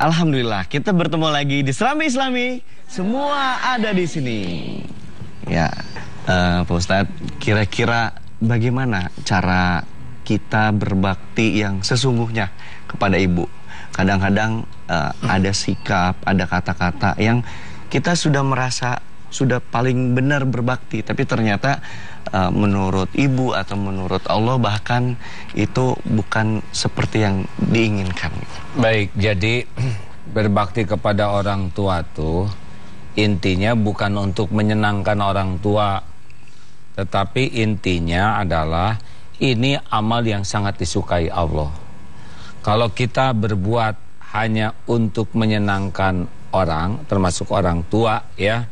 Alhamdulillah kita bertemu lagi di Serambi Islami. Semua ada di sini. Ya, Pak Ustadz, kira-kira bagaimana cara kita berbakti yang sesungguhnya kepada ibu? Kadang-kadang ada sikap, ada kata-kata yang kita sudah merasa sudah paling benar berbakti, tapi ternyata menurut ibu atau menurut Allah bahkan itu bukan seperti yang diinginkan. Baik, jadi berbakti kepada orang tua tuh intinya bukan untuk menyenangkan orang tua, tetapi intinya adalah ini amal yang sangat disukai Allah. Kalau kita berbuat hanya untuk menyenangkan orang, termasuk orang tua ya,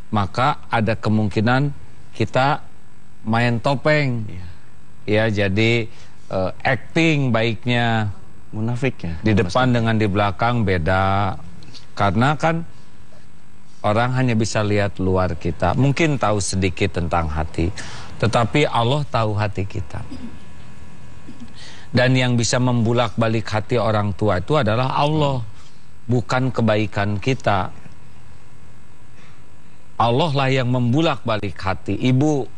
maka ada kemungkinan kita main topeng. Ya, jadi acting baiknya, munafik ya. Di depan dengan di belakang beda. Karena kan orang hanya bisa lihat luar kita, mungkin tahu sedikit tentang hati, tetapi Allah tahu hati kita. Dan yang bisa membulak-balik hati orang tua itu adalah Allah, bukan kebaikan kita. Allah lah yang membulak-balik hati ibu.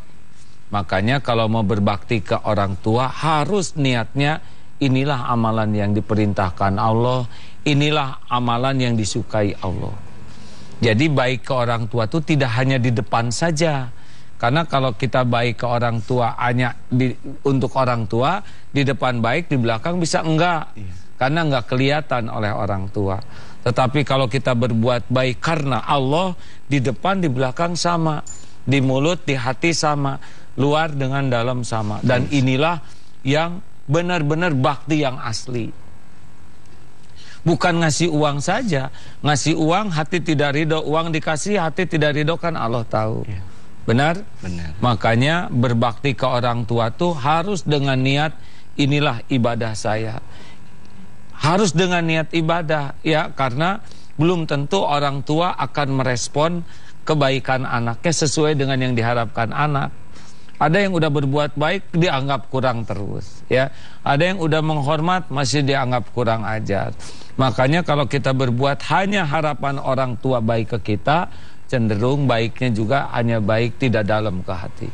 Makanya kalau mau berbakti ke orang tua harus niatnya inilah amalan yang diperintahkan Allah, inilah amalan yang disukai Allah. Jadi baik ke orang tua itu tidak hanya di depan saja. Karena kalau kita baik ke orang tua hanya untuk orang tua, di depan baik, di belakang bisa enggak. Karena enggak kelihatan oleh orang tua. Tetapi kalau kita berbuat baik karena Allah, di depan, di belakang sama. Di mulut, di hati sama. Luar dengan dalam sama. Dan inilah yang benar-benar bakti yang asli. Bukan ngasih uang saja. Ngasih uang, hati tidak ridho. Uang dikasih, hati tidak ridho, kan Allah tahu. Benar? Benar. Makanya berbakti ke orang tua tuh harus dengan niat inilah ibadah saya. Harus dengan niat ibadah ya, karena belum tentu orang tua akan merespon kebaikan anaknya sesuai dengan yang diharapkan anak. Ada yang udah berbuat baik dianggap kurang terus ya. Ada yang udah menghormat masih dianggap kurang ajar. Makanya kalau kita berbuat hanya harapan orang tua baik ke kita, cenderung baiknya juga hanya baik tidak dalam ke hati.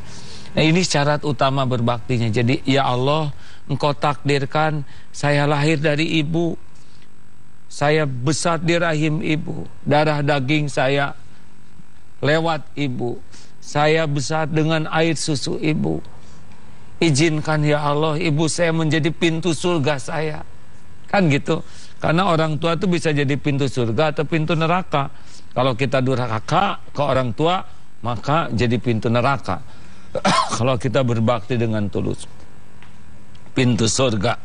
Nah, ini syarat utama berbaktinya. Jadi ya Allah, Engkau takdirkan saya lahir dari ibu, saya besar di rahim ibu, darah daging saya lewat ibu, saya besar dengan air susu ibu. Izinkan ya Allah ibu saya menjadi pintu surga saya. Kan gitu. Karena orang tua itu bisa jadi pintu surga atau pintu neraka. Kalau kita durhaka ke orang tua, maka jadi pintu neraka. Kalau kita berbakti dengan tulus, pintu surga.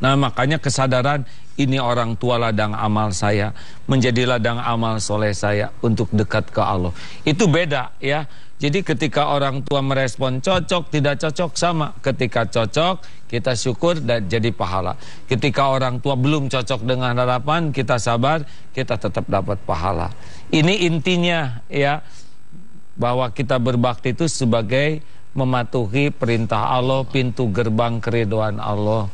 Nah, makanya kesadaran ini orang tua ladang amal saya, menjadi ladang amal soleh saya untuk dekat ke Allah. Itu beda ya. Jadi ketika orang tua merespon cocok, tidak cocok sama. Ketika cocok, kita syukur dan jadi pahala. Ketika orang tua belum cocok dengan harapan, kita sabar, kita tetap dapat pahala. Ini intinya ya, bahwa kita berbakti itu sebagai mematuhi perintah Allah, pintu gerbang keridhaan Allah.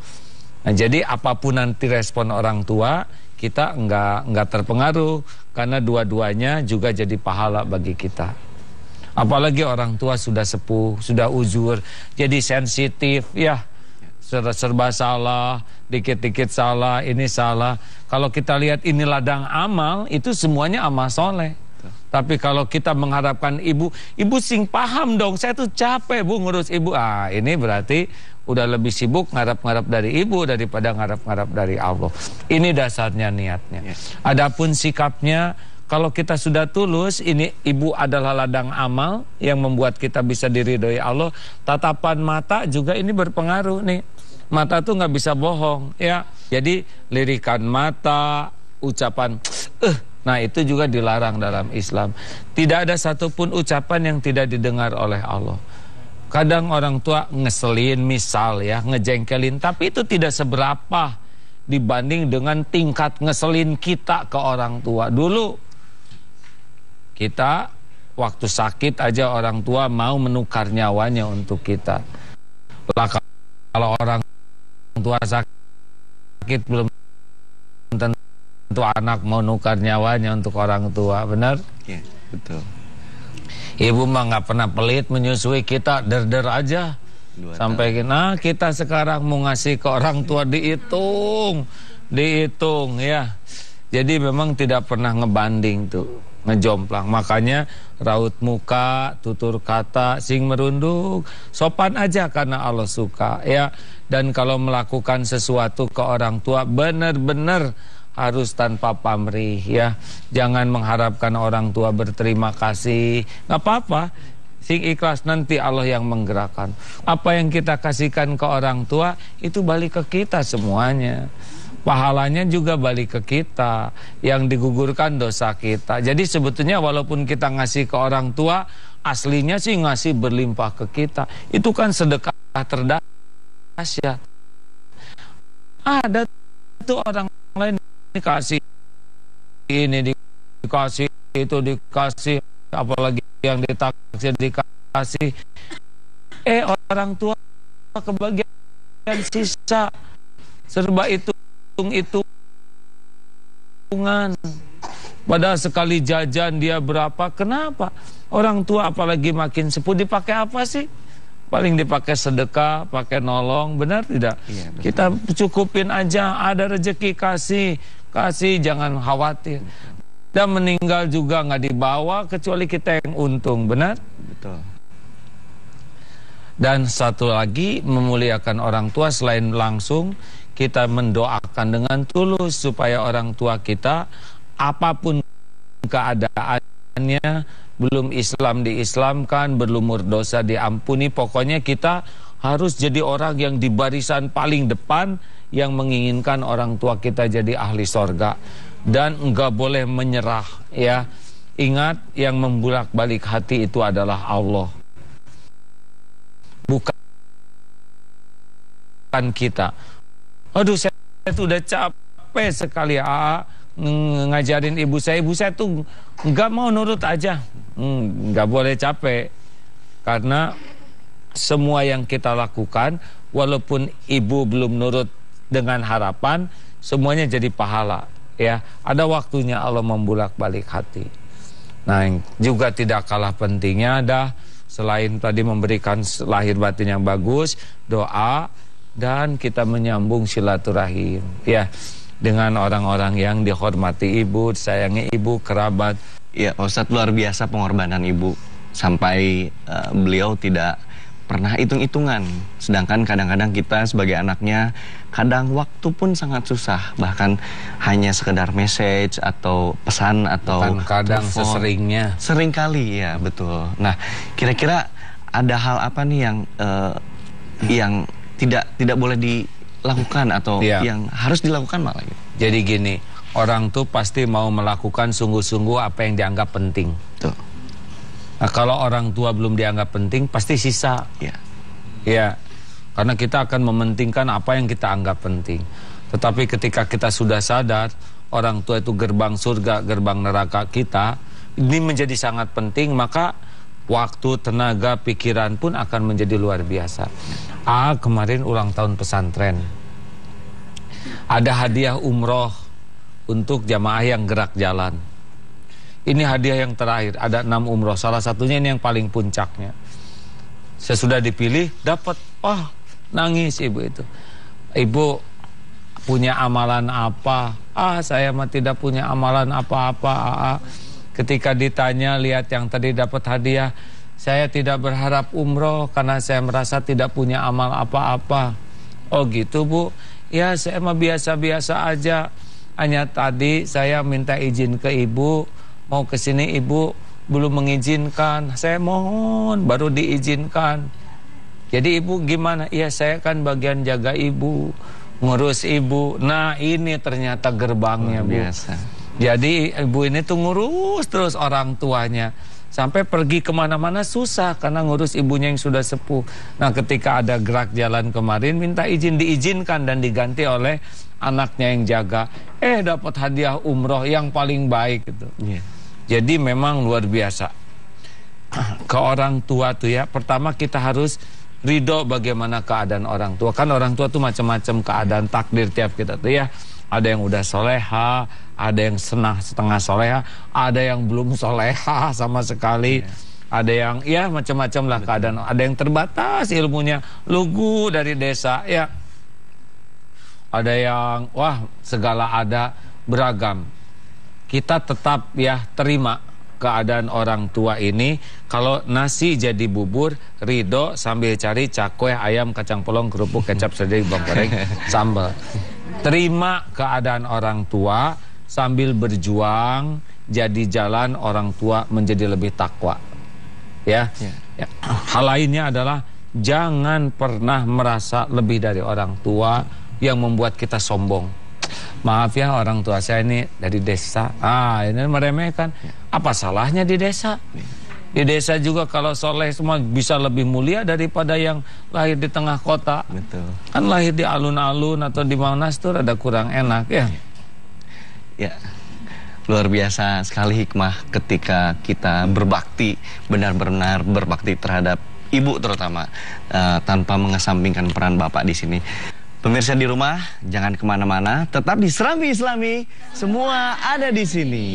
Nah, jadi apapun nanti respon orang tua, kita enggak terpengaruh, karena dua-duanya juga jadi pahala bagi kita. Apalagi orang tua sudah sepuh, sudah uzur, jadi sensitif ya, serba salah, dikit-dikit salah, ini salah. Kalau kita lihat ini ladang amal, itu semuanya amal soleh. Tapi kalau kita mengharapkan ibu sing paham dong, saya tuh capek bu ngurus ibu. Ini berarti udah lebih sibuk ngarap-ngarap dari ibu daripada ngarap-ngarap dari Allah. Ini dasarnya niatnya. Adapun sikapnya, kalau kita sudah tulus, ini ibu adalah ladang amal yang membuat kita bisa diridhoi Allah. Tatapan mata juga ini berpengaruh nih. Mata tuh nggak bisa bohong ya. Jadi lirikan mata, ucapan nah itu juga dilarang dalam Islam. Tidak ada satupun ucapan yang tidak didengar oleh Allah. Kadang orang tua ngeselin misal ya, ngejengkelin, tapi itu tidak seberapa dibanding dengan tingkat ngeselin kita ke orang tua. Dulu kita waktu sakit aja orang tua mau menukar nyawanya untuk kita. Lah kalau orang tua sakit belum tentu tuh anak mau nukar nyawanya untuk orang tua, benar? Iya, betul. Ibu mah nggak pernah pelit menyusui kita, der-der aja. Sampai kita sekarang mau ngasih ke orang tua dihitung ya. Jadi memang tidak pernah ngebanding tuh, ngejomplang. Makanya raut muka, tutur kata, sing merunduk, sopan aja karena Allah suka ya. Dan kalau melakukan sesuatu ke orang tua benar-benar harus tanpa pamrih ya. Jangan mengharapkan orang tua berterima kasih. Nggak apa-apa, sing ikhlas, nanti Allah yang menggerakkan. Apa yang kita kasihkan ke orang tua itu balik ke kita semuanya. Pahalanya juga balik ke kita. Yang digugurkan dosa kita. Jadi sebetulnya walaupun kita ngasih ke orang tua, aslinya sih ngasih berlimpah ke kita. Itu kan sedekah terdahsyat. Ada tuh orang lain dikasih ini, dikasih itu, dikasih apalagi yang ditaksir dikasih. Orang tua kebagian sisa, serba hitungan. Padahal sekali jajan dia berapa? Kenapa? Orang tua apalagi makin sepuh dipakai apa sih? Paling dipakai sedekah, pakai nolong, benar tidak? Iya, kita cukupin aja, ada rezeki kasih, jangan khawatir. Dan meninggal juga nggak dibawa kecuali kita yang untung, benar? Betul. Dan satu lagi, memuliakan orang tua selain langsung, kita mendoakan dengan tulus supaya orang tua kita apapun keadaannya, belum Islam diislamkan, berlumur dosa diampuni, pokoknya kita harus jadi orang yang di barisan paling depan yang menginginkan orang tua kita jadi ahli sorga. Dan enggak boleh menyerah ya. Ingat, yang membulak-balik hati itu adalah Allah, bukan kita. Aduh, saya tuh udah capek sekali ngajarin ibu saya tuh nggak mau nurut aja. Nggak boleh capek, karena semua yang kita lakukan walaupun ibu belum nurut dengan harapan, semuanya jadi pahala ya. Ada waktunya Allah membulak-balik hati. Nah, juga tidak kalah pentingnya selain tadi memberikan lahir batin yang bagus, doa, dan kita menyambung silaturahim ya dengan orang-orang yang dihormati ibu, disayangi ibu, kerabat. Ya, Ustadz, luar biasa pengorbanan ibu. Sampai beliau tidak pernah hitung-hitungan. Sedangkan kadang-kadang kita sebagai anaknya, kadang waktu pun sangat susah. Bahkan hanya sekedar message atau pesan atau kadang telepon. Seseringnya. Seringkali, ya betul. Nah, kira-kira ada hal apa nih yang tidak boleh dilakukan atau yang harus dilakukan malah gitu? Jadi gini, orang tuh pasti mau melakukan sungguh-sungguh apa yang dianggap penting. Tuh. Nah, kalau orang tua belum dianggap penting, pasti sisa. Ya, karena kita akan mementingkan apa yang kita anggap penting. Tetapi ketika kita sudah sadar, orang tua itu gerbang surga, gerbang neraka kita, ini menjadi sangat penting, maka waktu, tenaga, pikiran pun akan menjadi luar biasa. Kemarin ulang tahun pesantren, ada hadiah umroh untuk jamaah yang gerak jalan. Ini hadiah yang terakhir, ada 6 umroh, salah satunya ini yang paling puncaknya. Sesudah dipilih, dapat, nangis ibu itu. Ibu punya amalan apa? Saya mah tidak punya amalan apa-apa. Ketika ditanya, lihat yang tadi dapat hadiah, saya tidak berharap umroh karena saya merasa tidak punya amal apa-apa. Oh gitu, Bu? Ya, saya mah biasa-biasa aja. Hanya tadi saya minta izin ke ibu, mau ke sini ibu belum mengizinkan. Saya mohon baru diizinkan. Jadi ibu gimana? Ya, saya kan bagian jaga ibu, ngurus ibu. Nah, ini ternyata gerbangnya, Bu. Biasa. Jadi ibu ini tuh ngurus terus orang tuanya. Sampai pergi kemana-mana susah karena ngurus ibunya yang sudah sepuh. Nah, ketika ada gerak jalan kemarin, minta izin, diizinkan dan diganti oleh anaknya yang jaga. Dapat hadiah umroh yang paling baik gitu. Jadi memang luar biasa. Ke orang tua tuh ya, pertama kita harus ridho bagaimana keadaan orang tua. Kan orang tua tuh macam-macam keadaan, takdir tiap kita tuh ya. Ada yang udah soleha, ada yang setengah soleha, ada yang belum soleha sama sekali. Ada yang ya macam-macam lah keadaan. Ada yang terbatas ilmunya, lugu dari desa ya. Ada yang wah segala ada, beragam. Kita tetap ya terima keadaan orang tua ini. Kalau nasi jadi bubur, ridho sambil cari cakwe, ayam, kacang polong, kerupuk, kecap, sedih, bawang goreng, sambal. Terima keadaan orang tua sambil berjuang jadi jalan orang tua menjadi lebih takwa. Ya. Hal lainnya adalah jangan pernah merasa lebih dari orang tua yang membuat kita sombong. Maaf ya, orang tua saya ini dari desa. Ini meremehkan. Apa salahnya di desa? Di desa juga kalau soleh semua bisa lebih mulia daripada yang lahir di tengah kota. Betul. Kan lahir di alun-alun atau di Monas tuh ada kurang enak ya. Ya, luar biasa sekali hikmah ketika kita berbakti, benar-benar berbakti terhadap ibu terutama, tanpa mengesampingkan peran bapak di sini. Pemirsa di rumah, jangan kemana-mana, tetap di Serambi Islami, semua ada di sini.